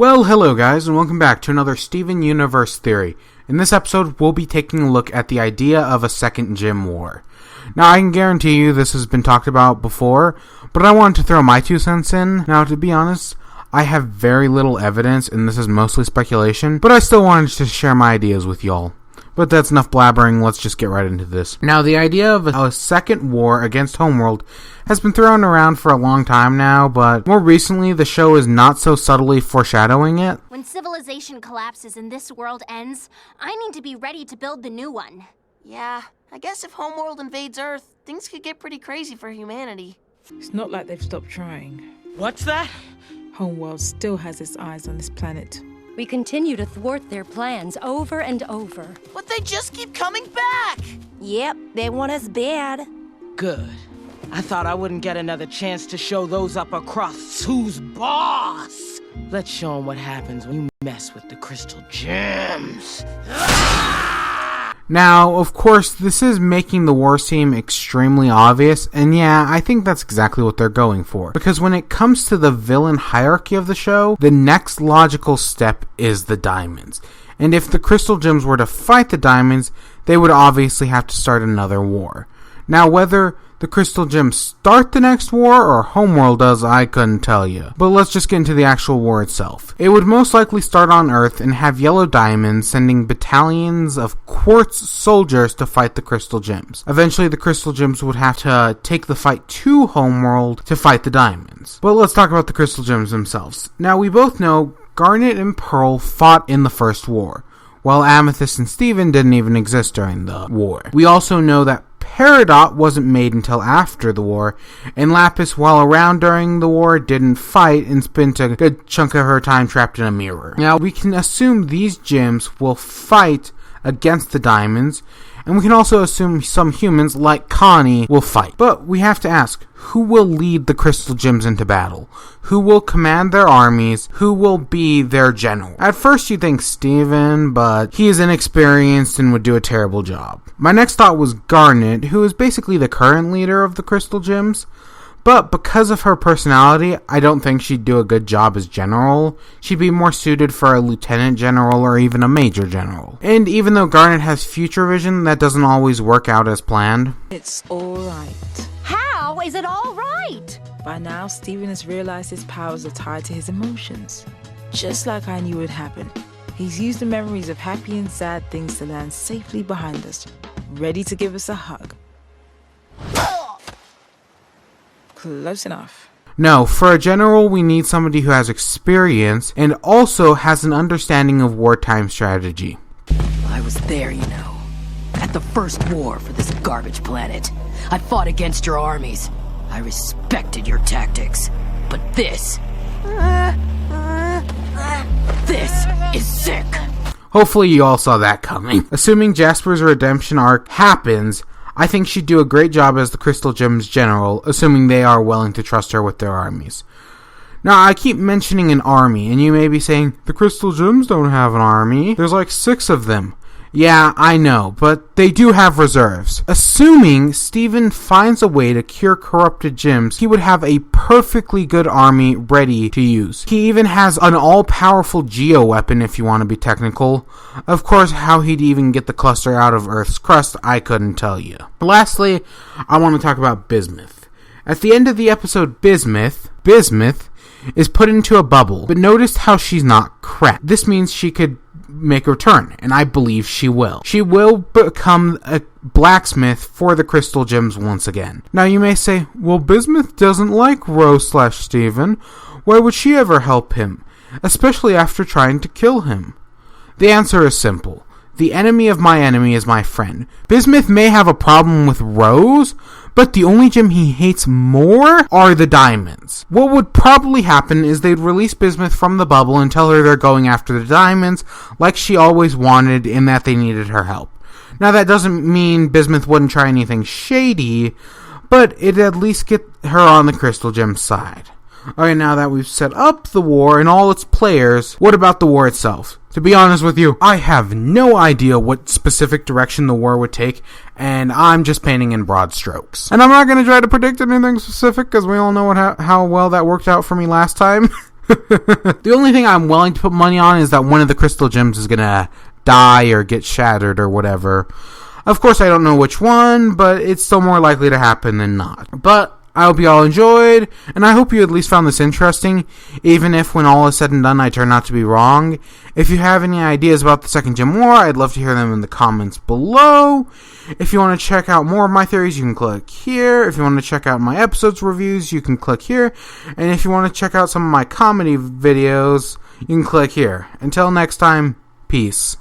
Well, hello guys, and welcome back to another Steven Universe Theory. In this episode, we'll be taking a look at the idea of a second gym war. Now, I can guarantee you this has been talked about before, but I wanted to throw my 2 cents in. Now, to be honest, I have very little evidence, and this is mostly speculation, but I still wanted to share my ideas with y'all. But that's enough blabbering, let's just get right into this. Now, the idea of a second war against Homeworld has been thrown around for a long time now, but more recently, the show is not so subtly foreshadowing it. When civilization collapses and this world ends, I need to be ready to build the new one. Yeah, I guess if Homeworld invades Earth, things could get pretty crazy for humanity. It's not like they've stopped trying. What's that? Homeworld still has its eyes on this planet. We continue to thwart their plans over and over. But they just keep coming back! Yep, they want us bad. Good. I thought I wouldn't get another chance to show those upper crusts who's boss. Let's show them what happens when you mess with the crystal gems. Now, of course, this is making the war seem extremely obvious, and yeah, I think that's exactly what they're going for. Because when it comes to the villain hierarchy of the show, the next logical step is the diamonds. And if the crystal gems were to fight the diamonds, they would obviously have to start another war. Now, whether the crystal gems start the next war or Homeworld does, I couldn't tell you. But let's just get into the actual war itself. It would most likely start on Earth and have yellow diamonds sending battalions of quartz soldiers to fight the crystal gems. Eventually, the crystal gems would have to take the fight to Homeworld to fight the diamonds. But let's talk about the crystal gems themselves. Now, we both know Garnet and Pearl fought in the first war, while Amethyst and Steven didn't even exist during the war. We also know that Peridot wasn't made until after the war, and Lapis, while around during the war, didn't fight and spent a good chunk of her time trapped in a mirror. Now, we can assume these gems will fight against the diamonds, and we can also assume some humans, like Connie, will fight. But we have to ask, who will lead the crystal gems into battle? Who will command their armies? Who will be their general? At first you think Steven, but he is inexperienced and would do a terrible job. My next thought was Garnet, who is basically the current leader of the crystal gems. But because of her personality, I don't think she'd do a good job as general. She'd be more suited for a lieutenant general or even a major general. And even though Garnet has future vision, that doesn't always work out as planned. It's alright. How is it all right? By now, Steven has realized his powers are tied to his emotions. Just like I knew would happen. He's used the memories of happy and sad things to land safely behind us, ready to give us a hug. Close enough. No, for a general, we need somebody who has experience and also has an understanding of wartime strategy. I was there, you know. At the first war for this garbage planet. I fought against your armies. I respected your tactics. But this is sick. Hopefully you all saw that coming. Assuming Jasper's redemption arc happens, I think she'd do a great job as the Crystal Gems general, assuming they are willing to trust her with their armies. Now, I keep mentioning an army, and you may be saying, the Crystal Gems don't have an army. There's like 6 of them. Yeah, I know, but they do have reserves. Assuming Steven finds a way to cure corrupted gems, he would have a perfectly good army ready to use. He even has an all-powerful geo-weapon, if you want to be technical. Of course, how he'd even get the cluster out of Earth's crust, I couldn't tell you. Lastly, I want to talk about Bismuth. At the end of the episode, Bismuth is put into a bubble, but notice how she's not cracked. This means she could make a return, and I believe she will. She will become a blacksmith for the crystal gems once again. Now you may say, well, Bismuth doesn't like Rose/Steven. Why would she ever help him? Especially after trying to kill him. The answer is simple. The enemy of my enemy is my friend. Bismuth may have a problem with Rose, but the only gem he hates more are the diamonds. What would probably happen is they'd release Bismuth from the bubble and tell her they're going after the diamonds, like she always wanted, in that they needed her help. Now that doesn't mean Bismuth wouldn't try anything shady, but it'd at least get her on the crystal gem side. Alright, now that we've set up the war and all its players, what about the war itself? To be honest with you, I have no idea what specific direction the war would take, and I'm just painting in broad strokes. And I'm not going to try to predict anything specific, because we all know how well that worked out for me last time. The only thing I'm willing to put money on is that one of the crystal gems is gonna die or get shattered or whatever. Of course, I don't know which one, but it's still more likely to happen than not. But I hope you all enjoyed, and I hope you at least found this interesting, even if when all is said and done I turn out to be wrong. If you have any ideas about the Second Gem War, I'd love to hear them in the comments below. If you want to check out more of my theories, you can click here. If you want to check out my episodes reviews, you can click here. And if you want to check out some of my comedy videos, you can click here. Until next time, peace.